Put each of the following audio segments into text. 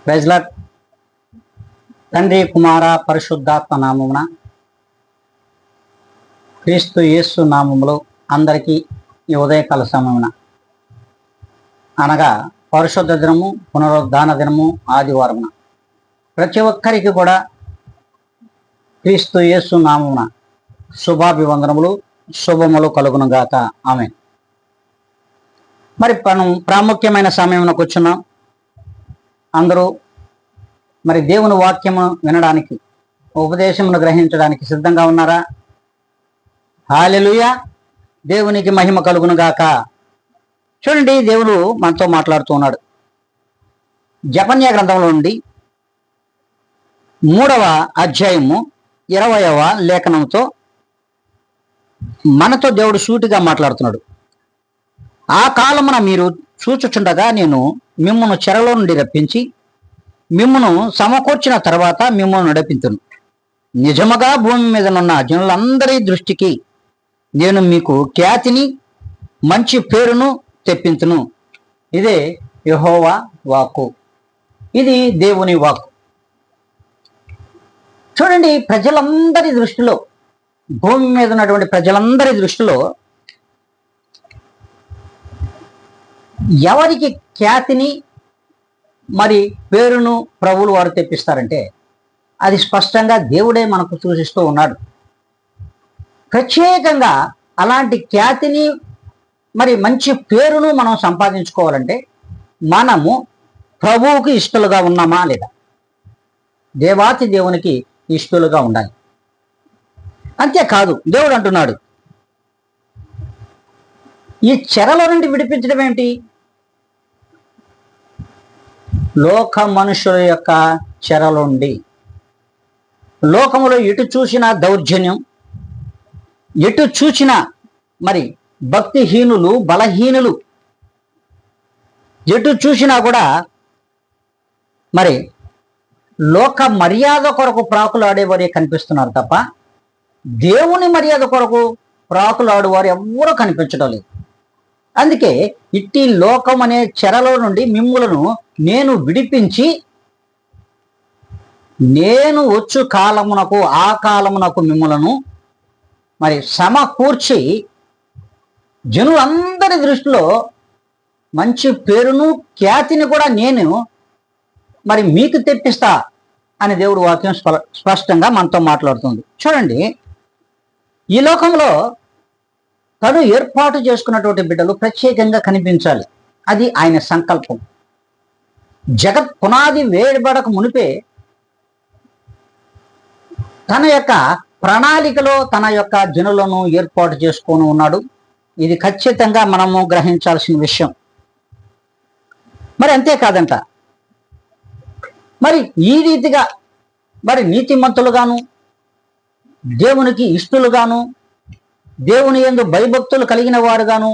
Praise lord. తండ్రి కుమార పరిశుద్ధాత్మ నామమున క్రీస్తు యేసు నామములో అందరికీ ఈ ఉదయకాల సమయమున అనగా పరిశుద్ధ దినము, పునరుద్ధాన దినము, ఆదివారమున ప్రతి ఒక్కరికి కూడా క్రీస్తు యేసు నామమున శుభాభివందనములు, శుభములు కలుగునుగాక. ఆమేన్. మరి మనం ప్రాముఖ్యమైన సమయమునకు వచ్చున్నాం. అందరూ మరి దేవుని వాక్యము వినడానికి, ఉపదేశమును గ్రహించడానికి సిద్ధంగా ఉన్నారా? హల్లెలూయా. దేవునికి మహిమ కలుగునుగాక. చూడండి, దేవుడు మనతో మాట్లాడుతూ ఉన్నాడు. జెఫన్యా గ్రంథంలో నుండి 3వ అధ్యాయము 20వ లేఖనంతో మనతో దేవుడు సూటిగా మాట్లాడుతున్నాడు. ఆ కాలమున మీరు చూచుచుండగా నేను మిమ్మును చెరలో నుండి రప్పించి మిమ్మును సమకూర్చిన తర్వాత మిమ్మును నడిపించును. నిజముగా భూమి మీద ఉన్న జనులందరి దృష్టికి నేను మీకు ఖ్యాతిని, మంచి పేరును తెప్పించును. ఇదే యెహోవా వాక్కు. ఇది దేవుని వాక్కు. చూడండి, ప్రజలందరి దృష్టిలో, భూమి మీద ఉన్నటువంటి ప్రజలందరి దృష్టిలో ఎవరికి ఖ్యాతిని మరి పేరును ప్రభువులు వారు తెప్పిస్తారంటే అది స్పష్టంగా దేవుడే మనకు సూచిస్తూ ఉన్నాడు. ప్రత్యేకంగా అలాంటి ఖ్యాతిని మరి మంచి పేరును మనం సంపాదించుకోవాలంటే మనము ప్రభువుకి ఇష్టలుగా ఉన్నామా లేదా? దేవాతి దేవునికి ఇష్టలుగా ఉండాలి. అంతేకాదు, దేవుడు అంటున్నాడు, ఈ చెరలో నుండి విడిపించడం ఏమిటి? లోక మనుషుల యొక్క చెరలుండి, లోకములో ఎటు చూసిన దౌర్జన్యం, ఎటు చూసిన మరి భక్తిహీనులు, బలహీనులు, ఎటు చూసినా కూడా మరి లోక మర్యాద కొరకు ప్రాకులాడేవారే కనిపిస్తున్నారు తప్ప దేవుని మర్యాద కొరకు ప్రాకులాడేవారు ఎవ్వరూ కనిపించడం లేదు. అందుకే ఇట్టి లోకం అనే చెరలో నుండి మిమ్ములను నేను విడిపించి నేను వచ్చు కాలమునకు, ఆ కాలమునకు మిమ్ములను మరి సమకూర్చి జనులందరి దృష్టిలో మంచి పేరును, ఖ్యాతిని కూడా నేను మరి మీకు తెప్పిస్తా అని దేవుడు వాక్యం స్పష్టంగా మనతో మాట్లాడుతుంది. చూడండి, ఈ లోకంలో తను ఏర్పాటు చేసుకున్నటువంటి బిడ్డలు ప్రత్యేకంగా కనిపించాలి. అది ఆయన సంకల్పం. జగత్ పునాది వేయబడక మునిపే తన యొక్క ప్రణాళికలో తన యొక్క జనులను ఏర్పాటు చేసుకొని ఉన్నాడు. ఇది ఖచ్చితంగా మనము గ్రహించాల్సిన విషయం. మరి అంతేకాదంట, మరి ఈ రీతిగా మరి నీతిమంతులుగాను, దేవునికి ఇష్టలుగాను, దేవుని యందు భయభక్తులు కలిగిన వారుగాను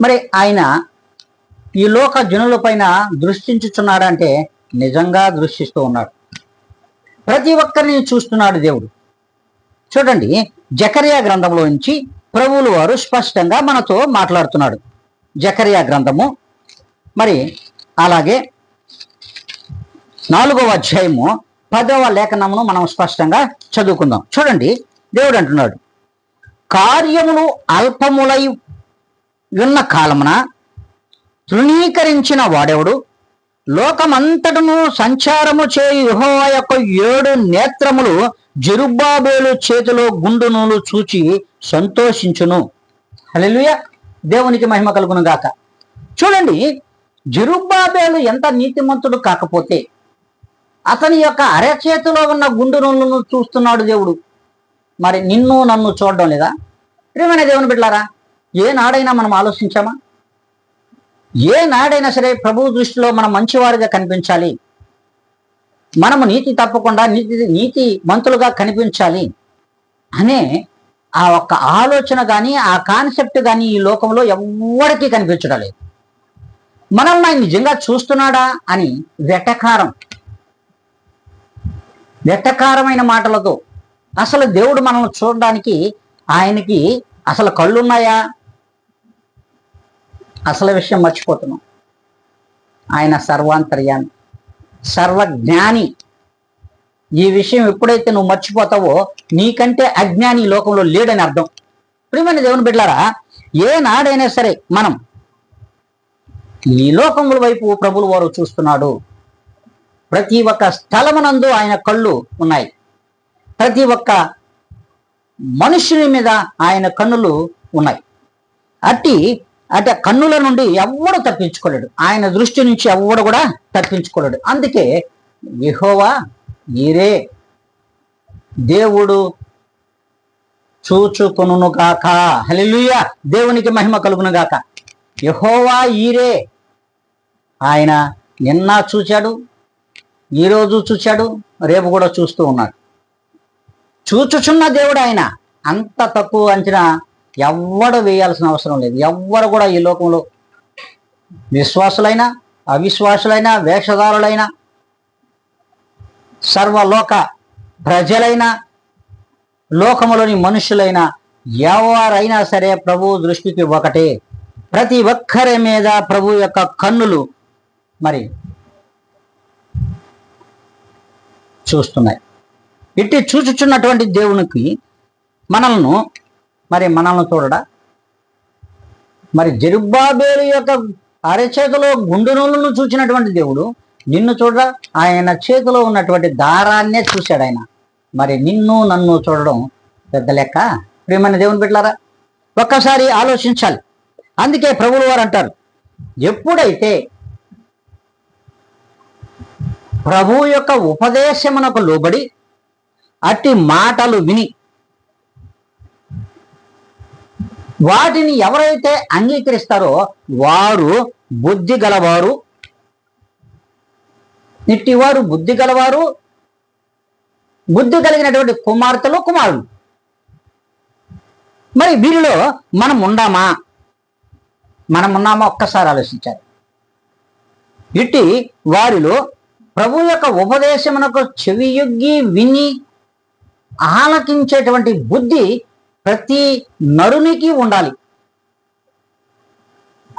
మరి ఆయన ఈ లోక జనుల పైన దృష్టించుచున్నాడంటే నిజంగా దృష్టిస్తూ ఉన్నాడు. ప్రతి ఒక్కరిని చూస్తున్నాడు దేవుడు. చూడండి, జకర్యా గ్రంథంలో నుంచి ప్రభువులు వారు స్పష్టంగా మనతో మాట్లాడుతున్నాడు. జకర్యా గ్రంథము మరి అలాగే 4వ అధ్యాయము 10వ లేఖనమును మనం స్పష్టంగా చదువుకుందాం. చూడండి, దేవుడు అంటున్నాడు, కార్యములు అల్పములై ఉన్న కాలమున తృణీకరించిన వాడెవడు? లోకమంతటను సంచారము చేయు యెహోవా యొక్క 7 నేత్రములు జెరుబ్బాబేలు చేతిలో గుండు నూలు చూచి సంతోషించును. హల్లెలూయా. దేవునికి మహిమ కలుగును గాక. చూడండి, జెరుబ్బాబేలు ఎంత నీతిమంతుడు కాకపోతే అతని యొక్క అరచేతిలో ఉన్న గుండు నూలును చూస్తున్నాడు దేవుడు. మరి నిన్ను నన్ను చూడడం లేదా? ప్రియమైన దేవుని బిడ్డలారా, ఏనాడైనా మనం ఆలోచించామా? ఏనాడైనా సరే ప్రభువు దృష్టిలో మనం మంచివారిగా కనిపించాలి, మనము నీతి తప్పకుండా నీతి మంతులుగా కనిపించాలి అనే ఆ ఒక్క ఆలోచన కానీ, ఆ కాన్సెప్ట్ కానీ ఈ లోకంలో ఎవ్వరికీ కనిపించడం లేదు. మనల్ని ఆయన నిజంగా చూస్తున్నాడా అని వెటకారమైన మాటలతో అసలు దేవుడు మనల్ని చూడడానికి ఆయనకి అసలు కళ్ళున్నాయా? అసలు విషయం మర్చిపోతున్నాం. ఆయన సర్వాంతర్యామి, సర్వజ్ఞాని. ఈ విషయం ఎప్పుడైతే నువ్వు మర్చిపోతావో నీకంటే అజ్ఞాని ఈ లోకంలో లేడని అర్థం. ప్రియమైన దేవుని బిడ్డలారా, ఏనాడైనా సరే మనం ఈ లోకముల వైపు ప్రభుల వారు చూస్తున్నాడు. ప్రతి ఒక్క స్థలమునందు ఆయన కళ్ళు ఉన్నాయి. ప్రతి ఒక్క మనుషుని మీద ఆయన కన్నులు ఉన్నాయి. అట్టి కన్నుల నుండి ఎవ్వడు తప్పించుకోలేడు. ఆయన దృష్టి నుంచి ఎవ్వడు కూడా తప్పించుకోలేడు. అందుకే యెహోవా ఈరే, దేవుడు చూచుకొనును గాక. హల్లెలూయా, దేవునికి మహిమ కలుగును గాక. యెహోవా ఈరే, ఆయన నిన్న చూచాడు, ఈరోజు చూచాడు, రేపు కూడా చూస్తూ ఉన్నాడు. చూచుచున్న దేవుడు ఆయన. అంత తక్కువ అంచనా ఎవ్వడు వేయాల్సిన అవసరం లేదు. ఎవ్వరు కూడా ఈ లోకంలో విశ్వాసులైనా అవిశ్వాసులైనా వేషధారులైనా సర్వలోక ప్రజలైనా లోకములోని మనుషులైనా ఎవరైనా సరే ప్రభు దృష్టికి ఒకటే. ప్రతి ఒక్కరి మీద ప్రభు యొక్క కన్నులు మరి చూస్తున్నాయి. ఇట్టి చూచుచున్నటువంటి దేవునికి మనల్ని చూడడా? మరి జెరుబ్బాబేలు యొక్క అరచేతిలో గుండు నూలును చూచినటువంటి దేవుడు నిన్ను చూడరా? ఆయన చేతిలో ఉన్నటువంటి దారాన్నే చూశాడు ఆయన. మరి నిన్ను నన్ను చూడడం పెద్ద లెక్క? ప్రియమైన దేవుని బిడ్డలారా, ఒక్కసారి ఆలోచించాలి. అందుకే ప్రభువుల వారు అంటారు, ఎప్పుడైతే ప్రభు యొక్క ఉపదేశమునకు లోబడి అట్టి మాటలు విని వాటిని ఎవరైతే అంగీకరిస్తారో వారు బుద్ధి గలవారు. ఇట్టివారు బుద్ధి గలవారు, బుద్ధి కలిగినటువంటి కుమార్తెలు కుమారులు. మరి వీరిలో మనం ఉన్నామా ఒక్కసారి ఆలోచించాలి. ఇట్టి వారిలో ప్రభు యొక్క ఉపదేశమునకు చెవియొగ్గి విని ఆలకించేటువంటి బుద్ధి ప్రతి నరునికి ఉండాలి.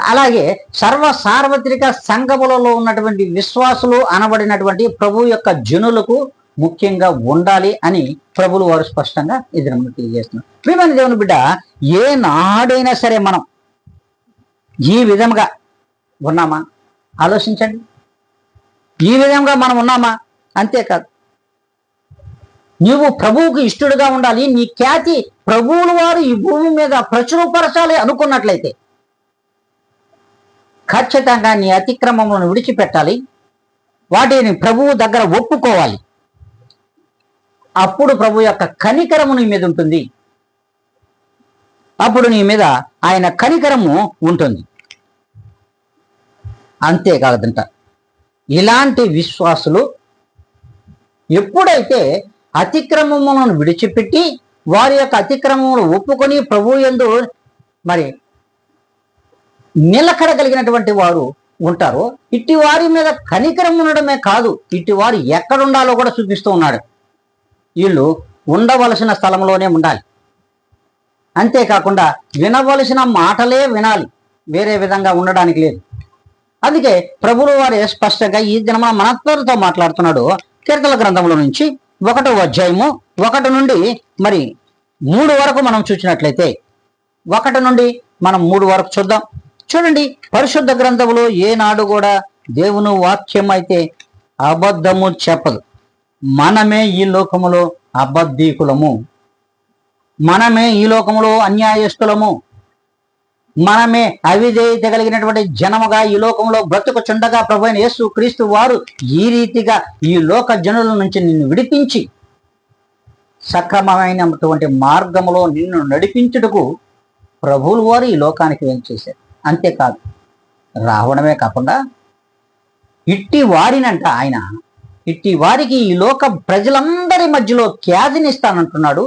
అలాగే సార్వత్రిక సంఘములలో ఉన్నటువంటి విశ్వాసులు అనబడినటువంటి ప్రభు యొక్క జనులకు ముఖ్యంగా ఉండాలి అని ప్రభులు వారు స్పష్టంగా ఇది మనకు తెలియజేస్తున్నారు. ప్రియమైన దేవుని బిడ్డ, ఏ నాడైనా సరే మనం ఈ విధంగా ఉన్నామా? ఆలోచించండి. ఈ విధంగా మనం ఉన్నామా? అంతేకాదు, నువ్వు ప్రభువుకు ఇష్టడుగా ఉండాలి. నీ ఖ్యాతి ప్రభువుల వారు ఈ భూమి మీద ప్రచురపరచాలి అనుకున్నట్లయితే ఖచ్చితంగా నీ అతిక్రమములను విడిచిపెట్టాలి. వాటిని ప్రభువు దగ్గర ఒప్పుకోవాలి. అప్పుడు ప్రభు యొక్క కనికరము నీ మీద ఉంటుంది. అప్పుడు నీ మీద ఆయన కనికరము ఉంటుంది. అంతేకాదంట, ఇలాంటి విశ్వాసులు ఎప్పుడైతే అతిక్రమములను విడిచిపెట్టి వారి యొక్క అతిక్రమమును ఒప్పుకొని ప్రభు యందు మరి నిలకడగలిగినటువంటి వారు ఉంటారో, ఇట్టి వారి మీద కనికరం ఉండడమే కాదు, ఇట్టి వారు ఎక్కడుండాలో కూడా చూపిస్తూ ఉన్నాడు. వీళ్ళు ఉండవలసిన స్థలంలోనే ఉండాలి. అంతేకాకుండా వినవలసిన మాటలే వినాలి, వేరే విధంగా ఉండడానికి లేదు. అందుకే ప్రభువు వారే స్పష్టంగా ఈ దిన మనతో మాట్లాడుతున్నాడు. కీర్తనల గ్రంథంలో నుంచి 1వ అధ్యాయము 1 నుండి మరి 3 వరకు మనం చూసినట్లయితే, 1 నుండి మనం 3 వరకు చూద్దాం. చూడండి, పరిశుద్ధ గ్రంథములో ఏనాడు కూడా దేవుని వాక్యం అయితే అబద్ధము చెప్పదు. మనమే ఈ లోకములో అబద్ధీకులము, మనమే ఈ లోకములో అన్యాయస్తులము, మనమే అవిధేయత కలిగినటువంటి జనముగా ఈ లోకంలో బ్రతుకుచుండగా ప్రభువైన యేసు క్రీస్తు వారు ఈ రీతిగా ఈ లోక జనుల నుంచి నిన్ను విడిపించి సక్రమమైనటువంటి మార్గములో నిన్ను నడిపించుటకు ప్రభువుల వారు ఈ లోకానికి వేంచేశారు. అంతేకాదు, రావడమే కాకుండా ఇట్టి వారినంట ఆయన, ఇట్టి వారికి ఈ లోక ప్రజలందరి మధ్యలో ఖ్యాతినిస్తానంటున్నాడు.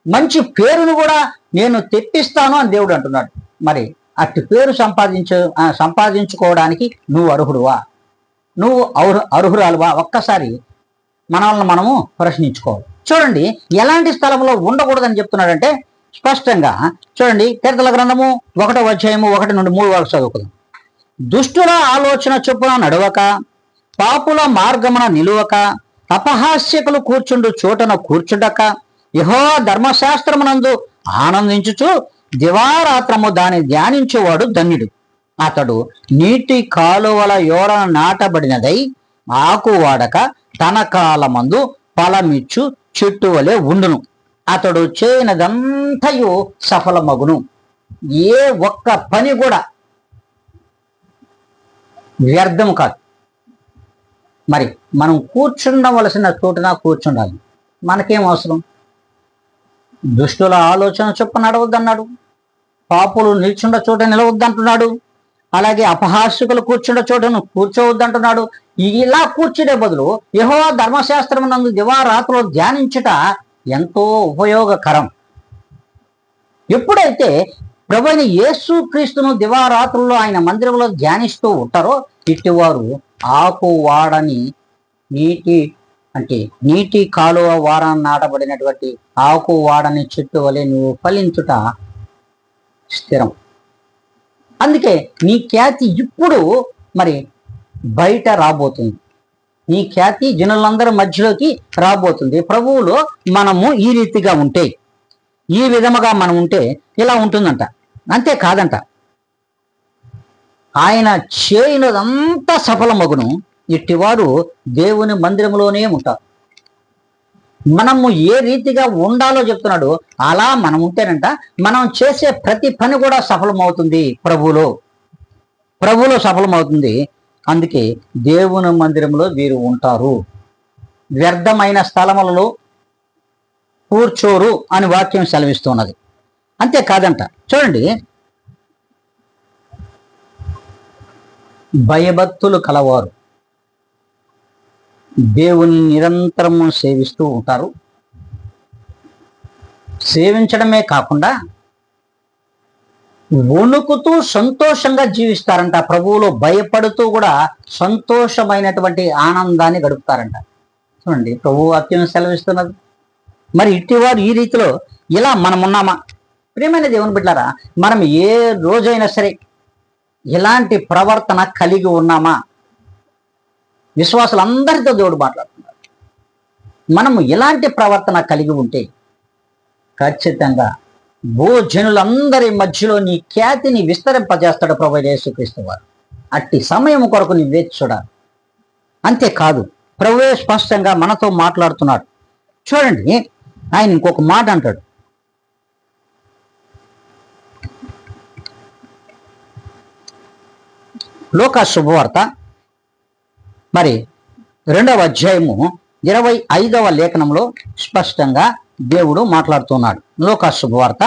మంచి పేరును కూడా నేను తెప్పిస్తాను అని దేవుడు అంటున్నాడు. మరి అట్టి పేరు సంపాదించుకోవడానికి నువ్వు అర్హుడువా? నువ్వు అర్హురాలువా? ఒక్కసారి మనల్ని మనము ప్రశ్నించుకోవాలి. చూడండి, ఎలాంటి స్థలంలో ఉండకూడదని చెప్తున్నాడంటే స్పష్టంగా చూడండి, కీర్తనల గ్రంథము 1వ అధ్యాయము 1 నుండి 3 వరకు చదువుకుందాం. దుష్టుల ఆలోచన చొప్పున నడవక, పాపుల మార్గమున నిలువక, అపహాస్యకులు కూర్చుండు చోటన కూర్చుండక, యెహోవా ధర్మశాస్త్రమునందు ఆనందించుచు దివారాత్రము దాన్ని ధ్యానించేవాడు ధన్యుడు. అతడు నీటి కాలువల యోరన నాటబడినదై ఆకు వాడక తన కాలమందు ఫలమిచ్చు చెట్టు వలె ఉండును. అతడు చేయనదంతయు సఫలమగును. ఏ ఒక్క పని కూడా వ్యర్థం కాదు. మరి మనం కూర్చుండవలసిన చోటున కూర్చుండాలి. మనకేం అవసరం? దుష్టుల ఆలోచన చొప్పున నడవద్దన్నాడు, పాపులు నిల్చుండ చోట నిలవద్దంటున్నాడు, అలాగే అపహాస్యకులు కూర్చుండ చోటను కూర్చోవద్దంటున్నాడు. ఇలా కూర్చునే బదులు యెహోవా ధర్మశాస్త్రం నందు దివారాత్రులు ధ్యానించుట ఎంతో ఉపయోగకరం. ఎప్పుడైతే ప్రభువైన యేసు క్రీస్తును దివారాత్రుల్లో ఆయన మందిరంలో ధ్యానిస్తూ ఉంటారో ఇట్టివారు ఆకు వాడని నీటి కాలువ వారాన నాటబడినటువంటి ఆకు వాడని చెట్టు వలె నువ్వు ఫలించుట స్థిరం. అందుకే నీ ఖ్యాతి ఇప్పుడు మరి బయట రాబోతుంది. నీ ఖ్యాతి జనులందరి మధ్యలోకి రాబోతుంది. ప్రభువులో మనము ఈ రీతిగా ఉంటే, ఈ విధముగా మనం ఉంటే ఇలా ఉంటుందంట. అంతేకాదంట, ఆయన చేయనదంతా సఫలమగును. ఇట్టివారు దేవుని మందిరంలోనే ఉంటారు. మనము ఏ రీతిగా ఉండాలో చెప్తున్నాడు. అలా మనం ఉంటేనంట మనం చేసే ప్రతి పని కూడా సఫలమవుతుంది. ప్రభువులో సఫలమవుతుంది. అందుకే దేవుని మందిరంలో వీరు ఉంటారు. వ్యర్థమైన స్థలములలో కూర్చోరు అని వాక్యం సెలవిస్తున్నది. అంతేకాదంట, చూడండి, భయభక్తులు కలవారు దేవుని నిరంతరము సేవిస్తూ ఉంటారు. సేవించడమే కాకుండా వణుకుతూ సంతోషంగా జీవిస్తారంట. ప్రభువులో భయపడుతూ కూడా సంతోషమైనటువంటి ఆనందాన్ని గడుపుతారంట. చూడండి, ప్రభు వాక్యం సెలవిస్తున్నది. మరి ఇట్టివారు ఈ రీతిలో ఇలా మనం ఉన్నామా? ప్రియమైన దేవుని బిడ్డలారా, మనం ఏ రోజైనా సరే ఇలాంటి ప్రవర్తన కలిగి ఉన్నామా? విశ్వాసులందరితో దేవుడు మాట్లాడుతున్నారు. మనము ఇలాంటి ప్రవర్తన కలిగి ఉంటే ఖచ్చితంగా భూజనులందరి మధ్యలో నీ ఖ్యాతిని విస్తరింపజేస్తాడు ప్రభువైన యేసుక్రీస్తు వారు. అట్టి సమయం కొరకు నీ వేచి చూడాలి. అంతేకాదు, ప్రభువే స్పష్టంగా మనతో మాట్లాడుతున్నాడు. చూడండి, ఆయన ఇంకొక మాట అంటాడు. లూకా శుభవార్త మరి 2వ అధ్యాయము 25వ లేఖనంలో స్పష్టంగా దేవుడు మాట్లాడుతున్నాడు. లూకా శుభవార్త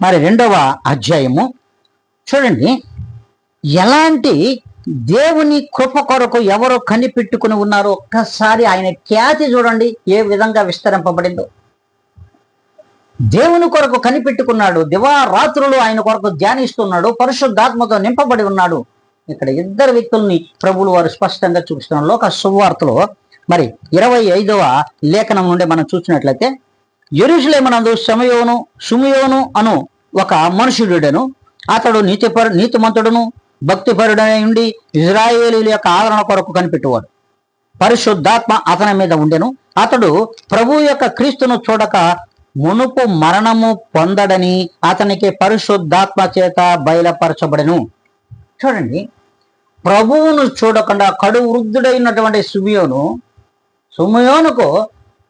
మరి 2వ అధ్యాయము చూడండి, ఎలాంటి దేవుని కృప కొరకు ఎవరో కనిపెట్టుకుని ఉన్నారో ఒక్కసారి ఆయన ఖ్యాతి చూడండి ఏ విధంగా విస్తరింపబడిందో. దేవుని కొరకు కనిపెట్టుకున్నాడు, దివారాత్రులు ఆయన కొరకు ధ్యానిస్తున్నాడు, పరిశుద్ధాత్మతో నింపబడి ఉన్నాడు. ఇక్కడ ఇద్దరు వ్యక్తుల్ని ప్రభువులు వారు స్పష్టంగా చూపిస్తున్నారు. లోక శుభవార్తలో మరి 25వ లేఖనం నుండి మనం చూసినట్లయితే, యెరూషలేమునందు షిమయోను అను ఒక మనుషుడును, అతడు నీతిమంతుడును భక్తిపరుడై ఉండి ఇజ్రాయేలీల యొక్క ఆదరణ కొరకు కనిపెట్టువాడు. పరిశుద్ధాత్మ అతని మీద ఉండెను. అతడు ప్రభు యొక్క క్రీస్తును చూడక మునుపు మరణము పొందడని అతనికి పరిశుద్ధాత్మ చేత బయలుపరచబడెను. చూడండి, ప్రభువును చూడకుండా కడు వృద్ధుడైనటువంటి సుమయోనుకు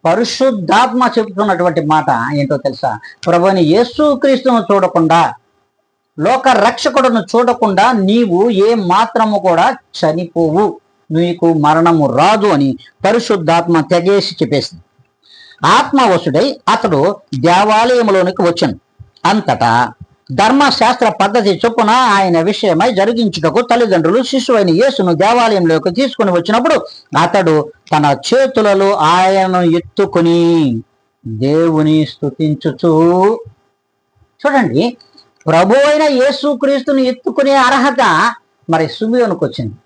పరిశుద్ధాత్మ చెబుతున్నటువంటి మాట ఏంటో తెలుసా? ప్రభువుని యేసుక్రీస్తును చూడకుండా, లోక రక్షకుడును చూడకుండా నీవు ఏ మాత్రము కూడా చనిపోవు, నీకు మరణము రాదు అని పరిశుద్ధాత్మ తెగేసి చెప్పేసింది. ఆత్మవశుడై అతడు దేవాలయంలోనికి వచ్చాను. అంతటా ధర్మశాస్త్ర పద్ధతి చొప్పున ఆయన విషయమై జరిగించుటకు తల్లిదండ్రులు శిశువైన యేసును దేవాలయంలోకి తీసుకుని వచ్చినప్పుడు అతడు తన చేతులలో ఆయనను ఎత్తుకుని దేవుని స్తుతించుచు. చూడండి, ప్రభు అయిన యేసుక్రీస్తుని ఎత్తుకునే అర్హత మరి సుమియోనుకు వచ్చింది.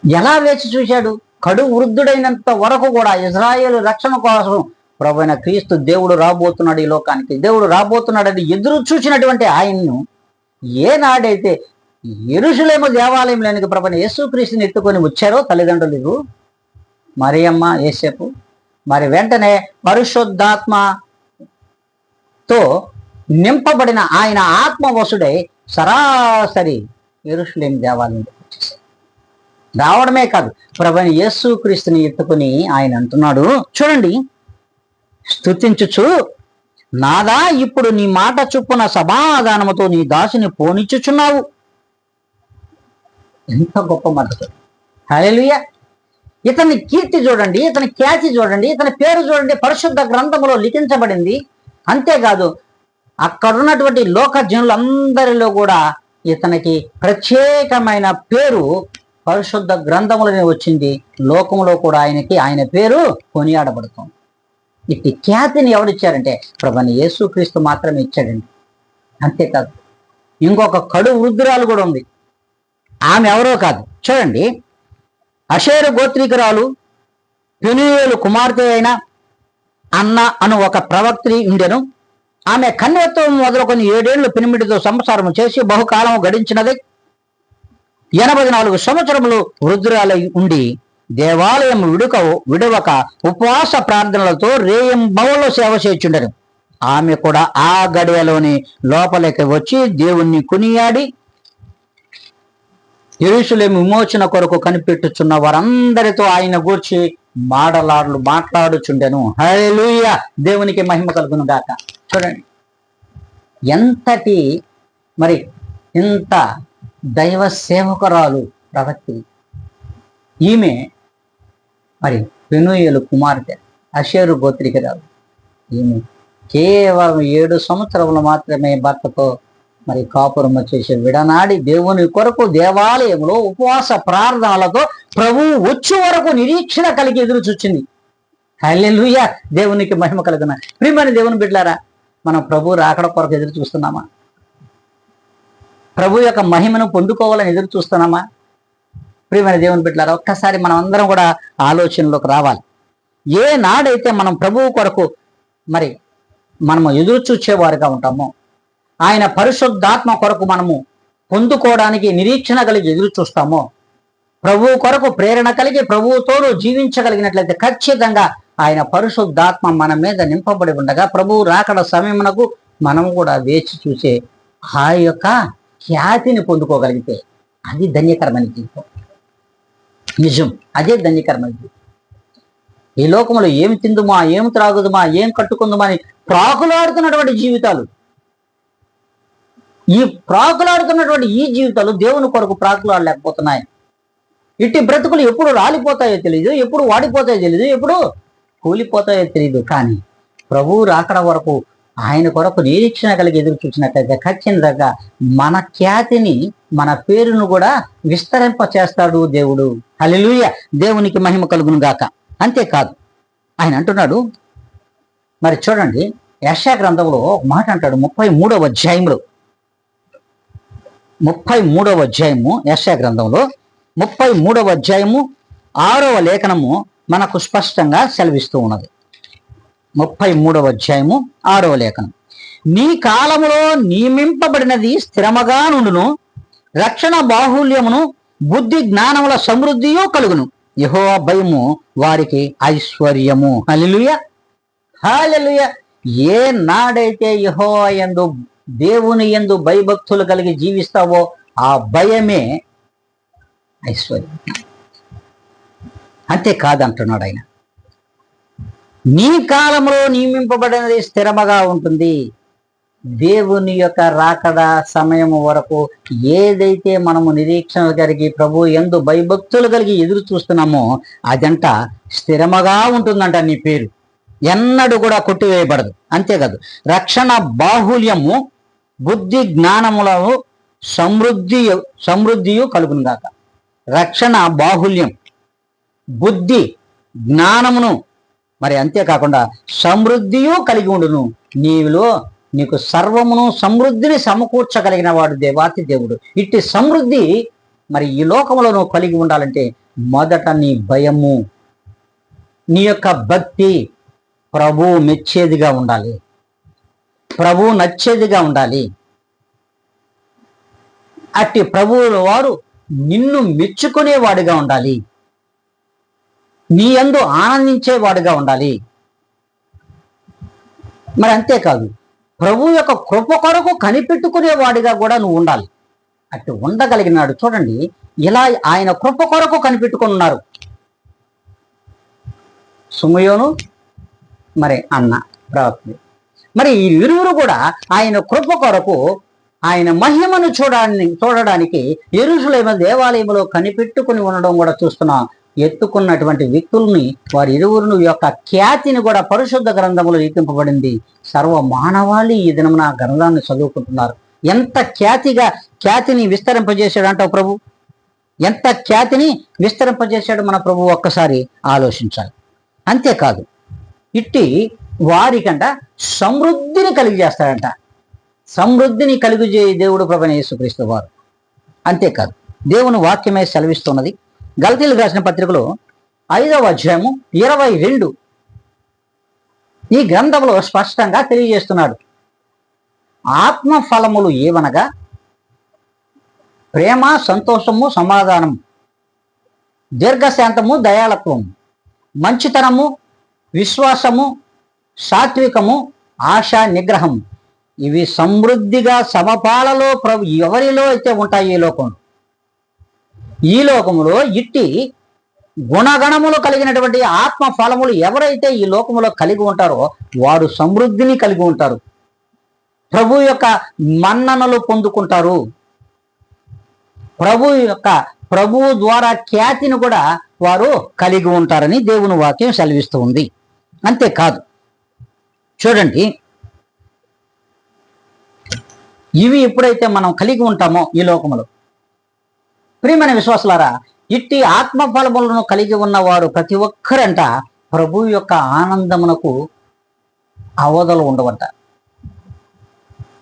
ఎలా వేచి చూశాడు? కడు వృద్ధుడైనంత వరకు కూడా ఇజ్రాయేలు రక్షణ కోసం ప్రభు అయిన క్రీస్తు దేవుడు రాబోతున్నాడు ఈ లోకానికి, దేవుడు రాబోతున్నాడని ఎదురు చూసినటువంటి ఆయన్ను ఏనాడైతే యెరూషలేము దేవాలయంలోనికి ప్రభు అయిన యేసుక్రీస్తుని ఎత్తుకొని వచ్చారో తల్లిదండ్రులు మరియమ్మ యేసేపు, మరి వెంటనే పరిశుద్ధాత్మతో నింపబడిన ఆయన ఆత్మవశుడై సరాసరి యెరూషలేము దేవాలయంలోకి వచ్చేసారు. రావడమే కాదు, ప్రభు అయిన యేసుక్రీస్తుని ఎత్తుకుని ఆయన అంటున్నాడు, చూడండి, స్తుతించుచు, నాదా ఇప్పుడు నీ మాట చొప్పున సమాధానముతో నీ దాసిని పోనిచ్చుచున్నావు. ఎంత గొప్ప మద్దతు! హల్లెలూయా! ఇతని కీర్తి చూడండి, ఇతని ఖ్యాతి చూడండి, ఇతని పేరు చూడండి, పరిశుద్ధ గ్రంథములో లిఖించబడింది. అంతేకాదు, అక్కడున్నటువంటి లోక జనులందరిలో కూడా ఇతనికి ప్రత్యేకమైన పేరు పరిశుద్ధ గ్రంథములోనే వచ్చింది. లోకములో కూడా ఆయన పేరు కొనియాడబడుతుంది. ఇట్టి ఖ్యాతిని ఎవరిచ్చారంటే ప్రభువైన యేసుక్రీస్తు మాత్రమే ఇచ్చాడండి. అంతేకాదు, ఇంకొక కడు వృద్ధురాలు కూడా ఉంది. ఆమె ఎవరో కాదు, చూడండి, అషేరు గోత్రికురాలు పెనూయేలు కుమార్తె అయిన అన్న అను ఒక ప్రవక్త్రి ఉండెను. ఆమె కన్యత్వం మొదలుకొని 7 ఏళ్లు పెనిమిటితో సంసారం చేసి బహుకాలం గడించినది. 84 సంవత్సరములు వృద్ధురాలై ఉండి దేవాలయం విడవక ఉపవాస ప్రార్థనలతో రేయింబవళ్ళు సేవ చేయుచుండెను. ఆమె కూడా ఆ గడియలోని లోపలికి వచ్చి దేవుణ్ణి కొనియాడి యెరూషలేము విమోచన కొరకు కనిపెట్టుచున్న వారందరితో ఆయన గూర్చి మాట్లాడుచుండెను. హల్లెలూయా! దేవునికి మహిమ కలుగును గాక. చూడండి, ఎంతటి ఇంత దైవ సేవకురాలు ప్రవక్తి ఈమె. పెనూయేలు కుమార్తె, అషేరు గోత్రికురాలు. ఈమె కేవలం 7 సంవత్సరములు మాత్రమే భర్తతో కాపురం వచ్చేసి విడనాడి దేవుని కొరకు దేవాలయంలో ఉపవాస ప్రార్థనలతో ప్రభువు వచ్చే వరకు నిరీక్షణ కలిగి ఎదురు చూచింది. హల్లెలూయా! దేవునికి మహిమ కలుగున. ప్రియమైన దేవుని బిడ్డలారా, మనం ప్రభు రాకడ కొరకు ఎదురు చూస్తున్నామా? ప్రభు యొక్క మహిమను పొందుకోవాలని ఎదురు చూస్తున్నామా? ప్రియమైన దేవుని బిడ్డలారా, ఒక్కసారి మనం అందరం కూడా ఆలోచనలోకి రావాలి. ఏ నాడైతే మనం ప్రభువు కొరకు మనము ఎదురు చూచేవారుగా ఉంటామో, ఆయన పరిశుద్ధాత్మ కొరకు మనము పొందుకోవడానికి నిరీక్షణ కలిగి ఎదురు చూస్తామో, ప్రభువు కొరకు ప్రేరణ కలిగి ప్రభువుతోనూ జీవించగలిగినట్లయితే ఖచ్చితంగా ఆయన పరిశుద్ధాత్మ మన మీద నింపబడి ఉండగా ప్రభువు రాకడ సమయమునకు మనము కూడా వేచి చూసే ఆ యొక్క ఖ్యాతిని పొందుకోగలిగితే అది ధన్యకరమైన జీవితం. నిజం, అదే ధన్యకరమైన జీవితం. ఈ లోకంలో ఏమి తిందుమా, ఏం త్రాగుదుమా, ఏం కట్టుకుందుమా అని ప్రాకులాడుతున్నటువంటి జీవితాలు, ఈ ప్రాకులాడుతున్నటువంటి ఈ జీవితాలు దేవుని కొరకు ప్రాకులాడలేకపోతున్నాయి. ఇట్టి బ్రతుకులు ఎప్పుడు రాలిపోతాయో తెలియదు, ఎప్పుడు వాడిపోతాయో తెలియదు, ఎప్పుడు కూలిపోతాయో తెలియదు. కానీ ప్రభువు రాకడ వరకు ఆయన కొరకు నిరీక్షణ కలిగి ఎదురు చూసినట్లయితే ఖచ్చితంగా మన ఖ్యాతిని, మన పేరును కూడా విస్తరింప చేస్తాడు దేవుడు. హల్లెలూయా! దేవునికి మహిమ కలుగును గాక. అంతేకాదు, ఆయన అంటున్నాడు, చూడండి, యెషయా గ్రంథంలో ఒక మాట అంటాడు. 33వ అధ్యాయంలో, 33వ అధ్యాయము, యెషయా గ్రంథంలో 33వ అధ్యాయము 6వ లేఖనము మనకు స్పష్టంగా సెలవిస్తూ ఉన్నది. 33వ అధ్యాయము 6వ లేఖనం, నీ కాలములో నియమింపబడినది స్థిరముగా నుండును, రక్షణ బాహుల్యమును బుద్ధి జ్ఞానముల సమృద్ధియు కలుగును, యెహోవా భయము వారికి ఐశ్వర్యము. హల్లెలూయా! హల్లెలూయా! ఏ నాడైతే యెహోవా యందు, దేవుని యందు భయభక్తులు కలిగి జీవిస్తావో ఆ భయమే ఐశ్వర్యం. అంతేకాదంటున్నాడు ఆయన, నీ కాలంలో నియమింపబడినది స్థిరముగా ఉంటుంది. దేవుని యొక్క రాకడ సమయం వరకు ఏదైతే మనము నిరీక్షణ కలిగి ప్రభు యందు భయభక్తులు కలిగి ఎదురు చూస్తున్నామో అదంట స్థిరముగా ఉంటుందంట. నీ పేరు ఎన్నడూ కూడా కొట్టివేయబడదు. అంతేకాదు, రక్షణ బాహుల్యము బుద్ధి జ్ఞానములను సమృద్ధియు కలుగును గాక. రక్షణ బాహుల్యం, బుద్ధి జ్ఞానమును, అంతేకాకుండా సమృద్ధియు కలిగి ఉండును. నీకు సర్వమును సమృద్ధిని సమకూర్చగలిగిన వాడు దేవాతి దేవుడు. ఇట్టి సమృద్ధి ఈ లోకంలో నువ్వు కలిగి ఉండాలంటే మొదట నీ భయము, నీ యొక్క భక్తి, ప్రభు మెచ్చేదిగా ఉండాలి, ప్రభు నచ్చేదిగా ఉండాలి. అట్టి ప్రభువుల వారు నిన్ను మెచ్చుకునేవాడిగా ఉండాలి, నీ యందు ఆనందించేవాడిగా ఉండాలి. మరి అంతేకాదు, ప్రభు యొక్క కృప కొరకు కనిపెట్టుకునేవాడిగా కూడా నువ్వు ఉండాలి. అటు ఉండగలిగినాడు. చూడండి, ఇలా ఆయన కృప కొరకు కనిపెట్టుకుని ఉన్నారు సుమయోను, మరి అన్న ప్రవక్త. మరి ఈ ఇరువురు కూడా ఆయన కృప కొరకు, ఆయన మహిమను చూడడానికి యెరూషలేము దేవాలయంలో కనిపెట్టుకుని ఉండడం కూడా చూస్తున్నాం. ఎత్తుకున్నటువంటి వ్యక్తుల్ని, వారి ఇరువురు యొక్క ఖ్యాతిని కూడా పరిశుద్ధ గ్రంథములో లిఖింపబడింది. సర్వ మానవాళి ఈ దినమున ఆ గ్రంథాన్ని చదువుకుంటున్నారు. ఎంత ఖ్యాతిని విస్తరింపజేశాడు అంటావు ప్రభు, ఎంత ఖ్యాతిని విస్తరింపజేశాడు మన ప్రభు, ఒక్కసారి ఆలోచించాలి. అంతేకాదు, ఇట్టి వారికంట సమృద్ధిని కలిగజేస్తాడంట. సమృద్ధిని కలుగజేయ దేవుడు ప్రభువైన యేసుక్రీస్తు వారు. అంతేకాదు, దేవుని వాక్యమే సెలవిస్తున్నది. గలతీయులకు రాసిన పత్రికలో 5వ అధ్యాయము 22 ఈ గ్రంథంలో స్పష్టంగా తెలియజేస్తున్నాడు. ఆత్మ ఫలములు ఏవనగా ప్రేమ, సంతోషము, సమాధానము, దీర్ఘశాంతము, దయాళత్వము, మంచితనము, విశ్వాసము, సాత్వికము, ఆశ, నిగ్రహము. ఇవి సమృద్ధిగా సమపాలలో ఎవరిలో అయితే ఉంటాయి ఈ లోకములో ఇట్టి గుణగణములు కలిగినటువంటి ఆత్మ ఫలములు ఎవరైతే ఈ లోకములో కలిగి ఉంటారో వారు సమృద్ధిని కలిగి ఉంటారు, ప్రభు యొక్క మన్ననలు పొందుకుంటారు, ప్రభువు ద్వారా ఖ్యాతిని కూడా వారు కలిగి ఉంటారని దేవుని వాక్యం సెలవిస్తూ ఉంది. అంతేకాదు, చూడండి, ఇవి ఎప్పుడైతే మనం కలిగి ఉంటామో ఈ లోకములో, ప్రియమైన విశ్వాసులారా, ఇట్టి ఆత్మ ఫలములను కలిగి ఉన్నవారు ప్రతి ఒక్కరంట ప్రభు యొక్క ఆనందమునకు అవధులు ఉండవంట.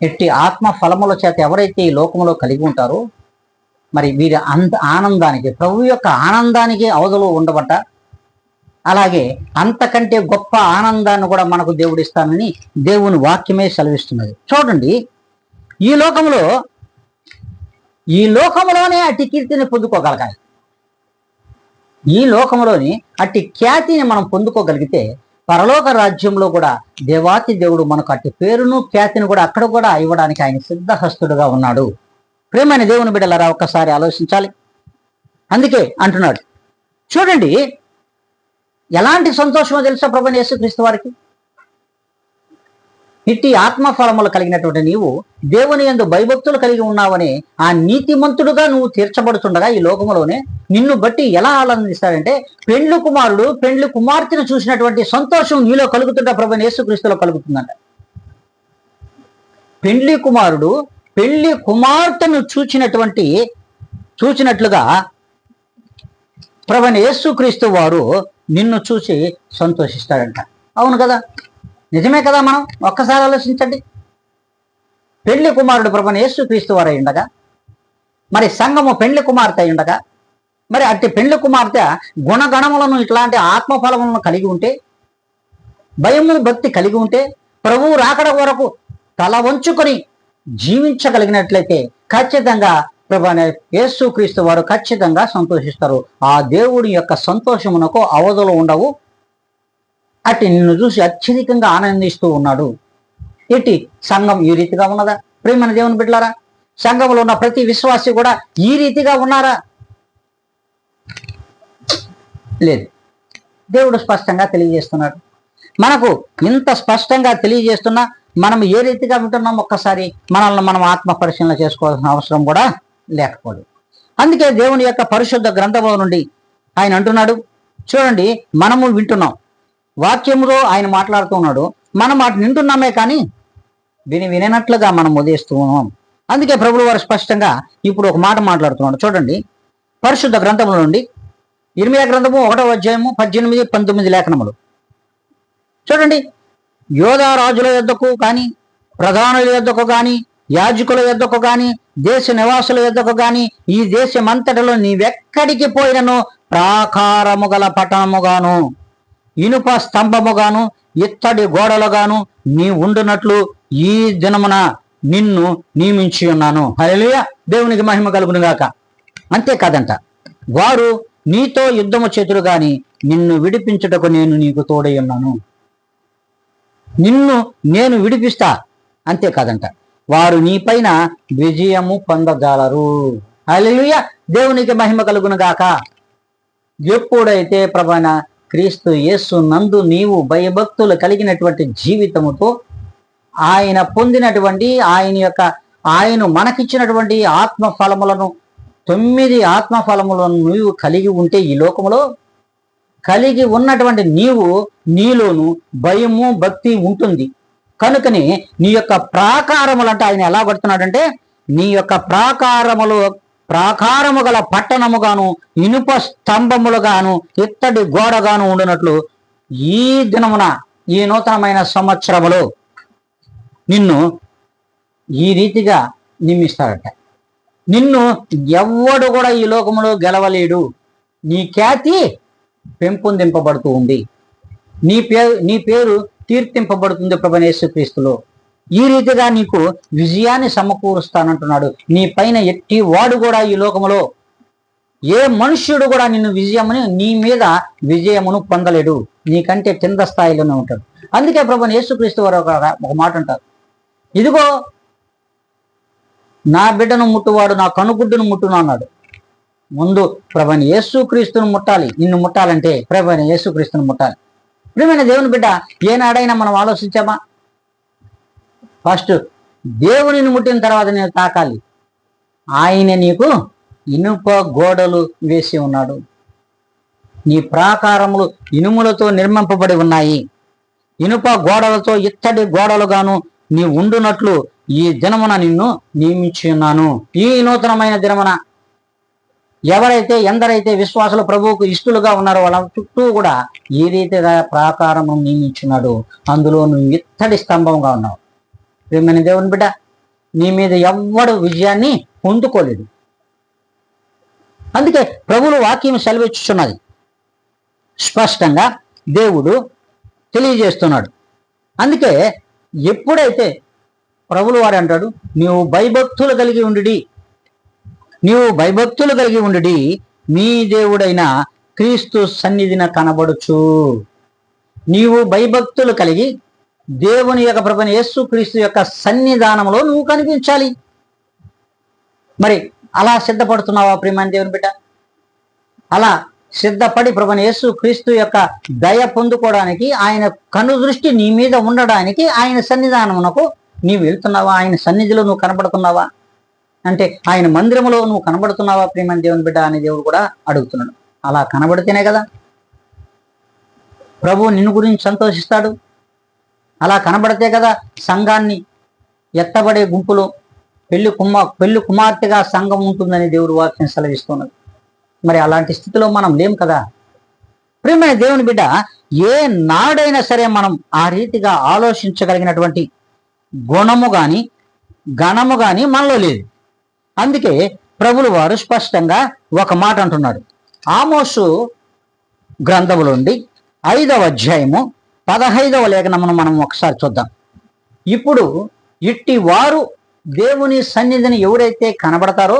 ఇట్టి ఆత్మ ఫలముల చేత ఎవరైతే ఈ లోకములో కలిగి ఉంటారో మరి వీరి ఆనందానికి, ప్రభు యొక్క ఆనందానికి అవధులు ఉండవట. అలాగే అంతకంటే గొప్ప ఆనందాన్ని కూడా మనకు దేవుడిస్తానని దేవుని వాక్యమే సెలవిస్తున్నది. చూడండి, ఈ లోకములోనే అట్టి కీర్తిని పొందుకోగలగాలి. ఈ లోకంలోని అట్టి ఖ్యాతిని మనం పొందుకోగలిగితే పరలోక రాజ్యంలో కూడా దేవాతి దేవుడు మనకు అట్టి పేరును, ఖ్యాతిని కూడా అక్కడ కూడా ఇవ్వడానికి ఆయన సిద్ధహస్తుడుగా ఉన్నాడు. ప్రేమైన దేవుని బిడ్డలారా, ఒక్కసారి ఆలోచించాలి. అందుకే అంటున్నాడు, చూడండి ఎలాంటి సంతోషమో తెలుసా ప్రభువైన యేసుక్రీస్తు వారికి. ఇట్టి ఆత్మఫలములు కలిగినటువంటి నీవు దేవుని యందు భయభక్తులు కలిగి ఉన్నావని ఆ నీతిమంతుడుగా నువ్వు తీర్చబడుతుండగా ఈ లోకంలోనే నిన్ను బట్టి ఎలా ఆనందిస్తాడంటే, పెండ్లి కుమారుడు పెండ్లి కుమార్తెను చూసినటువంటి సంతోషం నీలో కలుగుతుంట ప్రభువైన యేసుక్రీస్తులో కలుగుతుందంట. పెండ్లి కుమారుడు పెళ్లి కుమార్తెను చూచినట్లుగా ప్రభువైన యేసుక్రీస్తు వారు నిన్ను చూసి సంతోషిస్తాడంట. అవును కదా, నిజమే కదా. మనం ఒక్కసారి ఆలోచించండి. పెళ్లి కుమారుడు ప్రభువైన యేసుక్రీస్తు వారు అయి ఉండగా, మరి సంఘము పెళ్లి కుమార్తె అయి ఉండగా, మరి అట్టి పెళ్లి కుమార్తె గుణగణములను ఇట్లాంటి ఆత్మఫలములను కలిగి ఉంటే, భయము భక్తి కలిగి ఉంటే, ప్రభువు రాకడ వరకు తల వంచుకొని జీవించగలిగినట్లయితే ఖచ్చితంగా ప్రభువైన యేసుక్రీస్తు వారు ఖచ్చితంగా సంతోషిస్తారు. ఆ దేవుడి యొక్క సంతోషమునకు అవధులు ఉండవు. అట్టి నిన్ను చూసి అత్యధికంగా ఆనందిస్తూ ఉన్నాడు. ఇటు సంఘం ఈ రీతిగా ఉన్నదా? ప్రియమైన దేవుని బిడ్డలారా, సంఘంలో ఉన్న ప్రతి విశ్వాసి కూడా ఈ రీతిగా ఉన్నారా? లేదు. దేవుడు స్పష్టంగా తెలియజేస్తున్నాడు. మనకు ఇంత స్పష్టంగా తెలియజేస్తున్నా మనం ఏ రీతిగా ఉంటున్నాం ఒక్కసారి మనల్ని మనం ఆత్మ పరిశీలన చేసుకోవాల్సిన అవసరం కూడా లేకపోదు. అందుకే దేవుని యొక్క పరిశుద్ధ గ్రంథంలో నుండి ఆయన అంటున్నాడు, చూడండి, మనము వింటున్నాం, వాక్యములో ఆయన మాట్లాడుతూ ఉన్నాడు, మనం వాటిని వింటున్నామే కానీ విననట్లుగా మనం ఉదయిస్తూ ఉన్నాం. అందుకే ప్రభువు వారు స్పష్టంగా ఇప్పుడు ఒక మాట మాట్లాడుతున్నాడు. చూడండి, పరిశుద్ధ గ్రంథముల నుండి ఇర్మియా గ్రంథము 1వ అధ్యాయము 18, 19 లేఖనములు చూడండి. యోధా రాజుల యొద్దకు కానీ, ప్రధానుల యొద్దకు కానీ, యాజకుల యొద్దకు కానీ, దేశ నివాసుల యొద్దకు కానీ, ఈ దేశమంతటిలో నీవెక్కడికి పోయినను ప్రాకారము గల పట్టణముగాను, ఇనుప స్తంభముగాను ఇత్తడి గోడలుగాను నీ ఉండునట్లు ఈ దినమున నిన్ను నియమించి ఉన్నాను. హల్లెలూయా, దేవునికి మహిమ కలుగును గాక. అంతేకాదంట, వారు నీతో యుద్ధము చేతులు గాని నిన్ను విడిపించుటకు నేను నీకు తోడై ఉన్నాను. నిన్ను నేను విడిపిస్తా. అంతేకాదంట, వారు నీపైన విజయము పొందజాలరు. హల్లెలూయా, దేవునికి మహిమ కలుగును గాక. ఎప్పుడైతే ప్రభువైన క్రీస్తు యేసు నందు నీవు భయభక్తులు కలిగినటువంటి జీవితముతో ఆయన పొందినటువంటి ఆయన మనకిచ్చినటువంటి ఆత్మఫలములను 9 ఆత్మఫలములను నీవు కలిగి ఉంటే, ఈ లోకములో కలిగి ఉన్నటువంటి నీలోను భయము భక్తి ఉంటుంది. కనుకనే నీ యొక్క ప్రాకారములు అంటే ఆయన ఎలా పడుతున్నాడంటే, నీ యొక్క ప్రాకారము గల పట్టణముగాను ఇనుప స్తంభములుగాను ఇత్తడి గోడగాను ఉండినట్లు ఈ దినమున ఈ నూతనమైన సంవత్సరములో నిన్ను ఈ రీతిగా నియమిస్తాడట. నిన్ను ఎవ్వడు కూడా ఈ లోకములో గెలవలేడు. నీ ఖ్యాతి పెంపొందింపబడుతూ ఉంది. నీ పేరు కీర్తింపబడుతుంది ప్రభువైన యేసుక్రీస్తులో. ఈ రీతిగా నీకు విజయాన్ని సమకూరుస్తానంటున్నాడు. నీ పైన ఎట్టి వాడు కూడా ఈ లోకములో ఏ మనుష్యుడు కూడా నీ మీద విజయమును పొందలేడు. నీకంటే కింద స్థాయిలోనే ఉంటాడు. అందుకే ప్రభువైన యేసుక్రీస్తు వారు ఒక మాట అంటారు, ఇదిగో నా బిడ్డను ముట్టువాడు నా కనుగుడ్డును ముట్టును అన్నాడు. ముందు ప్రభువైన యేసుక్రీస్తును ముట్టాలి. నిన్ను ముట్టాలంటే ప్రభువైన యేసుక్రీస్తును ముట్టాలి. ప్రియమైన దేవుని బిడ్డ, ఏనాడైనా మనం ఆలోచించామా? ఫస్ట్ దేవునిని ముట్టిన తర్వాత నేను తాకాలి. ఆయన నీకు ఇనుప గోడలు వేసి ఉన్నాడు. నీ ప్రాకారములు ఇనుములతో నిర్మింపబడి ఉన్నాయి. ఇనుప గోడలతో ఇత్తడి గోడలుగాను నీ ఉండునట్లు ఈ దినమున నిన్ను నియమించి ఉన్నాను. ఈ నూతనమైన దినమున ఎందరైతే విశ్వాసులు ప్రభువుకు ఇష్టలుగా ఉన్నారో వాళ్ళ చుట్టూ కూడా ఈ రీతిగా ప్రాకారము నియమించున్నాడు. అందులో నువ్వు ఇత్తడి స్తంభంగా ఉన్నావు. ప్రియమైన దేవుని బిడ్డ, నీ మీద ఎవ్వడు విజయాన్ని పొందుకోలేడు. అందుకే ప్రభువుల వాక్యం సెలవిచ్చుచున్నది. స్పష్టంగా దేవుడు తెలియజేస్తున్నాడు. అందుకే ఎప్పుడైతే ప్రభువుల వారు అంటాడు, నీవు భయభక్తులు కలిగి ఉండుడి మీ దేవుడైన క్రీస్తు సన్నిధిన కనబడుచు. నీవు భయభక్తులు కలిగి దేవుని యొక్క ప్రభువైన యేసు క్రీస్తు యొక్క సన్నిధానంలో నువ్వు కనిపించాలి. మరి అలా సిద్ధపడుతున్నావా ప్రియమైన దేవుని బిడ్డ? అలా సిద్ధపడి ప్రభువైన యేసు క్రీస్తు యొక్క దయ పొందుకోవడానికి, ఆయన కనుదృష్టి నీ మీద ఉండడానికి ఆయన సన్నిధానమునకు నీవు వెళ్తున్నావా? ఆయన సన్నిధిలో నువ్వు కనబడుతున్నావా? అంటే ఆయన మందిరములో నువ్వు కనబడుతున్నావా ప్రియమైన దేవుని బిడ్డ అని దేవుడు కూడా అడుగుతున్నాడు. అలా కనబడితేనే కదా ప్రభువు నిన్ను గురించి సంతోషిస్తాడు. అలా కనబడితే కదా సంఘాన్ని ఎత్తబడే గుంపులో పెళ్లి కుమార్తెగా సంఘం ఉంటుందని దేవుడు వాక్యం సెలవిస్తున్నది. మరి అలాంటి స్థితిలో మనం లేం కదా ప్రియమైన దేవుని బిడ్డ. ఏ నాడైనా సరే మనం ఆ రీతిగా ఆలోచించగలిగినటువంటి గుణము గాని గణము గాని మనలో లేదు. అందుకే ప్రభువుల వారు స్పష్టంగా ఒక మాట అంటున్నాడు. ఆమోసు గ్రంథములోండి 5వ అధ్యాయము 15వ లేఖనమును మనం ఒకసారి చూద్దాం. ఇప్పుడు ఇట్టి వారు దేవుని సన్నిధిని ఎవరైతే కనబడతారో,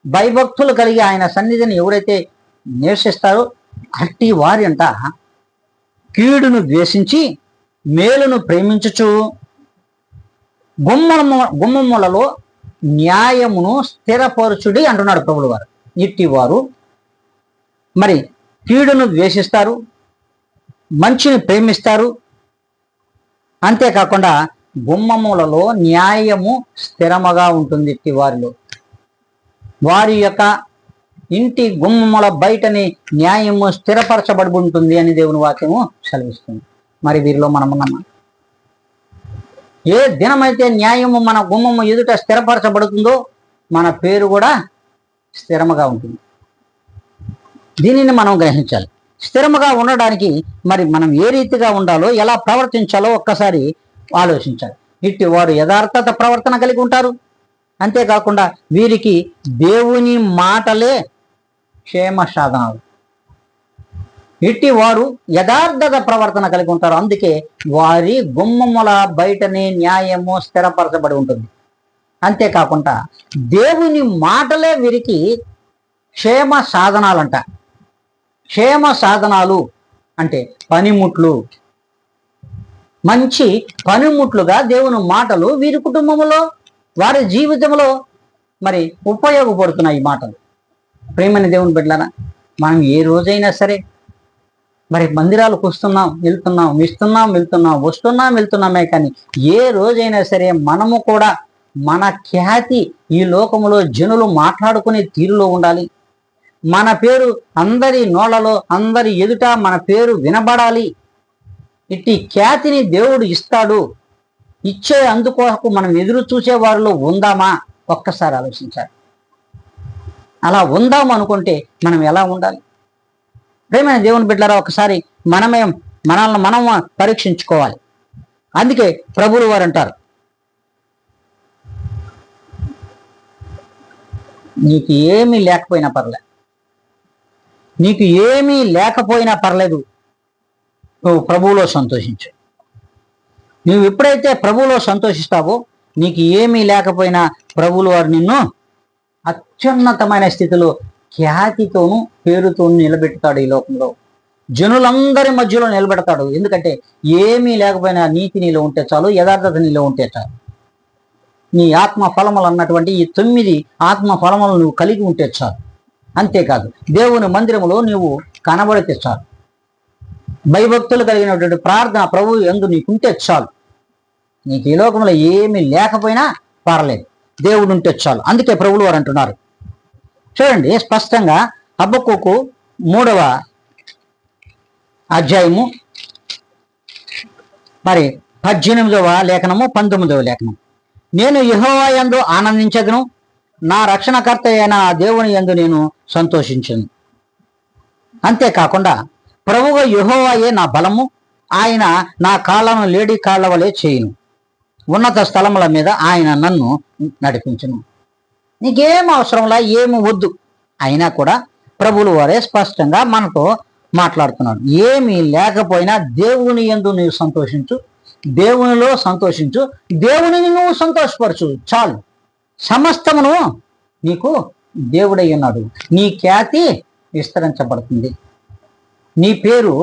భయభక్తులు కలిగి ఆయన సన్నిధిని ఎవరైతే నివసిస్తారో, అట్టి వారి అంట కీడును ద్వేషించి మేలును ప్రేమించుచు గుమ్మములలో న్యాయమును స్థిరపరచుడి అంటున్నాడు ప్రభువుల వారు. ఇట్టి వారు మరి కీడును ద్వేషిస్తారు, మంచిని ప్రేమిస్తారు. అంతేకాకుండా గుమ్మములలో న్యాయము స్థిరముగా ఉంటుంది. ఇట్టి వారిలో వారి యొక్క ఇంటి గుమ్మముల బయటని న్యాయము స్థిరపరచబడి ఉంటుంది అని దేవుని వాక్యము సెలవిస్తుంది. మరి వీరిలో మనం ఉన్నామా? ఏ దినమైతే న్యాయము మన గుమ్మము ఎదుట స్థిరపరచబడుతుందో మన పేరు కూడా స్థిరముగా ఉంటుంది. దీనిని మనం గ్రహించాలి. స్థిరముగా ఉండడానికి మరి మనం ఏ రీతిగా ఉండాలో, ఎలా ప్రవర్తించాలో ఒక్కసారి ఆలోచించాలి. ఇట్టి వారు యథార్థత ప్రవర్తన కలిగి ఉంటారు. అంతేకాకుండా వీరికి దేవుని మాటలే క్షేమ సాధనాలు. ఇట్టి వారు యథార్థత ప్రవర్తన కలిగి ఉంటారు. అందుకే వారి గుమ్మముల బయటనే న్యాయము స్థిరపరచబడి ఉంటుంది. అంతేకాకుండా దేవుని మాటలే వీరికి క్షేమ సాధనాలంట. క్షేమ సాధనాలు అంటే పనిముట్లు, మంచి పనిముట్లుగా దేవుని మాటలు వీరి కుటుంబంలో, వారి జీవితంలో మరి ఉపయోగపడుతున్నాయి ఈ మాటలు. ప్రేమని దేవుని బిడ్డలారా, మనం ఏ రోజైనా సరే మరి మందిరాలకు వస్తున్నాం, వెళ్తున్నాం, వస్తున్నాం వెళ్తున్నామే, కానీ ఏ రోజైనా సరే మనము కూడా మన ఖ్యాతి ఈ లోకములో జనులు మాట్లాడుకునే తీరులో ఉండాలి. మన పేరు అందరి నోళ్లలో, అందరి ఎదుట మన పేరు వినబడాలి. ఇట్టి ఖ్యాతిని దేవుడు ఇస్తాడు. ఇచ్చే అందుకోకు మనం ఎదురు చూసే వారిలో ఉందామా? ఒక్కసారి ఆలోచించాలి. అలా ఉందాం అనుకుంటే మనం ఎలా ఉండాలి? ప్రేమైన దేవుని బిడ్డలారా, ఒకసారి మనల్ని మనం పరీక్షించుకోవాలి. అందుకే ప్రభువులు వారు అంటారు, నీకు ఏమీ లేకపోయినా పర్లేదు, నీకు ఏమీ లేకపోయినా పర్లేదు, నువ్వు ప్రభువులో సంతోషించు. నువ్వు ఎప్పుడైతే ప్రభువులో సంతోషిస్తావో, నీకు ఏమీ లేకపోయినా ప్రభువులు వారు నిన్ను అత్యున్నతమైన స్థితిలో ఖ్యాతితోనూ పేరుతోనూ నిలబెడతాడు. ఈ లోకంలో జనులందరి మధ్యలో నిలబెడతాడు. ఎందుకంటే ఏమీ లేకపోయినా నీతి నీలో ఉంటే చాలు, యథార్థత నీలో ఉంటే చాలు. నీ ఆత్మ ఫలములు అన్నటువంటి ఈ 9 ఆత్మ ఫలములు నువ్వు కలిగి ఉంటే చాలు. అంతేకాదు దేవుని మందిరములో నువ్వు కనబడితే చాలు. భయభక్తులు కలిగినటువంటి ప్రార్థన ప్రభువు యందు నీకుంటే చాలు. నీకు ఈ లోకంలో ఏమీ లేకపోయినా పర్లేదు, దేవుడు ఉంటే చాలు. అందుకే ప్రభువులు వారు అంటున్నారు, చూడండి స్పష్టంగా హబక్కూకు 3వ అధ్యాయము మరి 18వ లేఖనము 19వ లేఖనం. నేను యెహోవా యందు ఆనందించదును, నా రక్షణకర్త అయిన దేవుని యందు నేను సంతోషించను. అంతేకాకుండా ప్రభువు యెహోవాయే నా బలము, ఆయన నా కాళ్ళను లేడి కాళ్ళ వలె చేయును, ఉన్నత స్థలముల మీద ఆయన నన్ను నడిపించును. నీకేం అవసరంలా, ఏమి వద్దు, అయినా కూడా ప్రభువులు వారే స్పష్టంగా మనతో మాట్లాడుతున్నాడు. ఏమీ లేకపోయినా దేవుని యందు నీవు సంతోషించు, దేవునిలో సంతోషించు, దేవునిని నువ్వు సంతోషపరచు చాలు. సమస్తమును నీకు దేవుడై ఉన్నాడు. నీ ఖ్యాతి విస్తరించబడుతుంది, నీ పేరు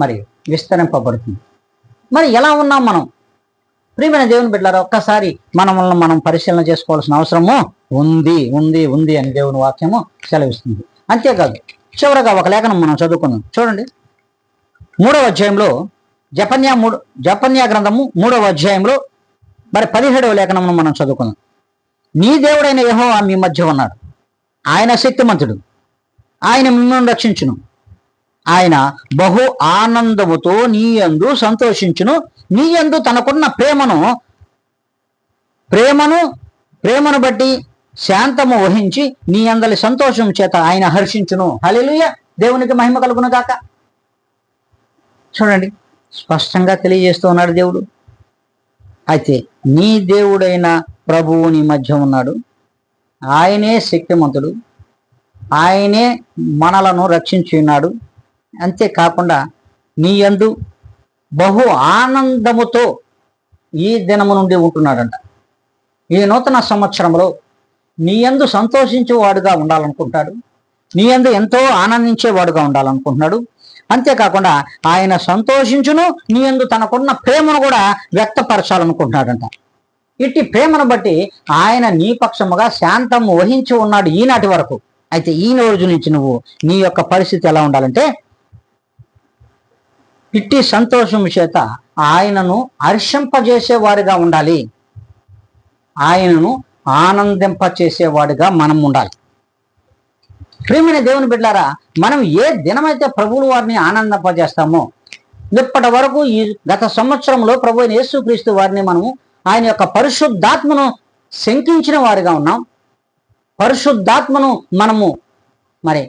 మరి విస్తరింపబడుతుంది. మరి ఎలా ఉన్నాం మనం? ప్రియమైన దేవుని బిడ్డలారా, ఒక్కసారి మనల్ని మనం పరిశీలన చేసుకోవాల్సిన అవసరము ఉంది ఉంది ఉంది అని దేవుని వాక్యము సెలవిస్తుంది. అంతేకాదు చివరగా ఒక లేఖనం మనం చదువుకుందాం. చూడండి 3వ అధ్యాయంలో జపన్యా గ్రంథము 3వ అధ్యాయంలో మరి 17వ లేఖనమును మనం చదువుకుందాం. నీ దేవుడైన యెహోవా మీ మధ్య ఉన్నాడు, ఆయన శక్తిమంతుడు, ఆయన మిమ్మల్ని రక్షించును, ఆయన బహు ఆనందముతో నీ యందు సంతోషించును, నీ యందు తనకున్న ప్రేమను బట్టి శాంతము వహించి నీ అందరి సంతోషం చేత ఆయన హర్షించును. హల్లెలూయా, దేవునికి మహిమ కలుగును గాక. చూడండి స్పష్టంగా తెలియజేస్తూ ఉన్నాడు దేవుడు. అయితే నీ దేవుడైన ప్రభువు నీ మధ్య ఉన్నాడు, ఆయనే శక్తిమంతుడు, ఆయనే మనలను రక్షించి ఉన్నాడు. అంతేకాకుండా నీ యందు బహు ఆనందముతో ఈ దినము నుండి ఉంటున్నాడంట. ఈ నూతన సంవత్సరంలో నీ యందు సంతోషించేవాడుగా ఉండాలనుకుంటాడు, నీ యందు ఎంతో ఆనందించేవాడుగా ఉండాలనుకుంటున్నాడు. అంతేకాకుండా ఆయన సంతోషించును, నీ యందు తనకున్న ప్రేమను కూడా వ్యక్తపరచాలనుకుంటున్నాడంట. ఇట్టి ప్రేమను బట్టి ఆయన నీ పక్షముగా శాంతం వహించి ఉన్నాడు ఈనాటి వరకు. అయితే ఈ రోజు నుంచి నువ్వు నీ యొక్క పరిస్థితి ఎలా ఉండాలంటే, ఇట్టి సంతోషం చేత ఆయనను హర్షింపజేసేవాడిగా ఉండాలి, ఆయనను ఆనందింపచేసేవాడిగా మనం ఉండాలి. ప్రియమైన దేవుని బిడ్డలారా, మనం ఏ దినమైతే ప్రభువుల వారిని ఆనందింపజేస్తామో, ఇప్పటి వరకు ఈ గత సంవత్సరంలో ప్రభు అయిన యేసుక్రీస్తు వారిని మనము ఆయన యొక్క పరిశుద్ధాత్మను శంకించిన వారిగా ఉన్నాం. పరిశుద్ధాత్మను మనము మరి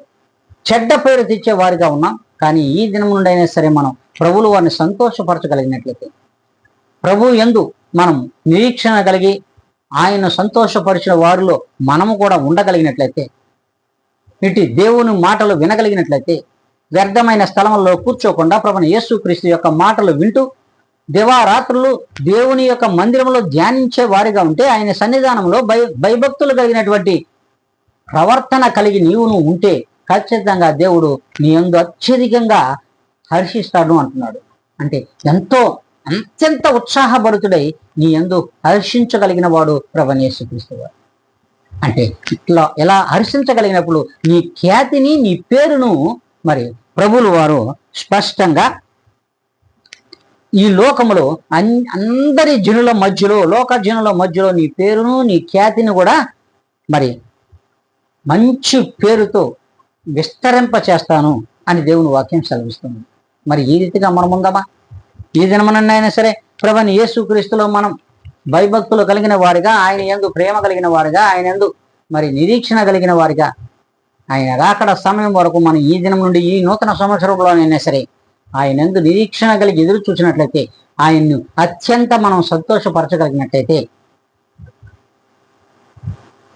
చెడ్డ పేరు తెచ్చే వారిగా ఉన్నాం. కానీ ఈ దినం నుండి అయినా సరే మనం ప్రభువుల వారిని సంతోషపరచగలిగినట్లయితే, ప్రభు యందు మనం నిరీక్షణ కలిగి ఆయన సంతోషపరిచిన వారిలో మనము కూడా ఉండగలిగినట్లయితే, ఇటు దేవుని మాటలు వినగలిగినట్లయితే, వ్యర్థమైన స్థలంలో కూర్చోకుండా ప్రభుని యేసుక్రీస్తు యొక్క మాటలు వింటూ దివారాత్రులు దేవుని యొక్క మందిరంలో ధ్యానించే వారిగా ఉంటే, ఆయన సన్నిధానంలో భయభక్తులు కలిగినటువంటి ప్రవర్తన కలిగి నువ్వు ఉంటే ఖచ్చితంగా దేవుడు నీ యందు అత్యధికంగా హర్షిస్తాడు అంటున్నాడు. అంటే అత్యంత ఉత్సాహభరితుడై నీ యందు హర్షించగలిగిన వాడు ప్రభుని యేసుక్రీస్తు వారు. అంటే ఇట్లా ఎలా హర్షించగలిగినప్పుడు నీ ఖ్యాతిని, నీ పేరును మరి ప్రభువులు వారు స్పష్టంగా ఈ లోకములో అందరి జనుల మధ్యలో, లోక జనుల మధ్యలో నీ పేరును, నీ ఖ్యాతిని కూడా మరి మంచి పేరుతో విస్తరింప చేస్తాను అని దేవుని వాక్యం సెలవిస్తుంది. మరి ఈ రీతిగా మనం ఉందామా? ఈ దినమనైనా సరే ప్రభుని యేసుక్రీస్తులో మనం భయభక్తులు కలిగిన వారిగా, ఆయన యందు ప్రేమ కలిగిన వారిగా, ఆయన యందు మరి నిరీక్షణ కలిగిన వారిగా, ఆయన రాకడ సమయం వరకు మనం ఈ దినం నుండి ఈ నూతన సంవత్సరంలోనైనా సరే ఆయన యందు నిరీక్షణ కలిగి ఎదురు చూసినట్లయితే, ఆయన్ను అత్యంత మనం సంతోషపరచగలిగినట్లయితే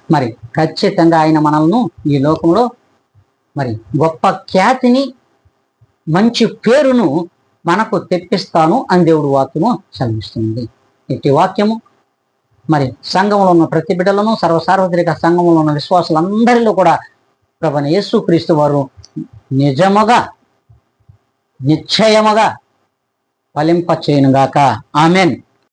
మరి ఖచ్చితంగా ఆయన మనల్ని ఈ లోకంలో మరి గొప్ప ఖ్యాతిని, మంచి పేరును మనకు తెప్పిస్తాను అని దేవుడు వాక్యము సెలవిస్తుంది. ఇట్టి వాక్యము మరి సంఘంలో ఉన్న ప్రతి బిడ్డలను, సర్వసార్వత్రిక సంఘంలో ఉన్న విశ్వాసులందరిలో కూడా ప్రభువైన యేసుక్రీస్తు వారు నిజముగా, నిశ్చయముగా ఫలింపచేయునుగాక. ఆమెన్.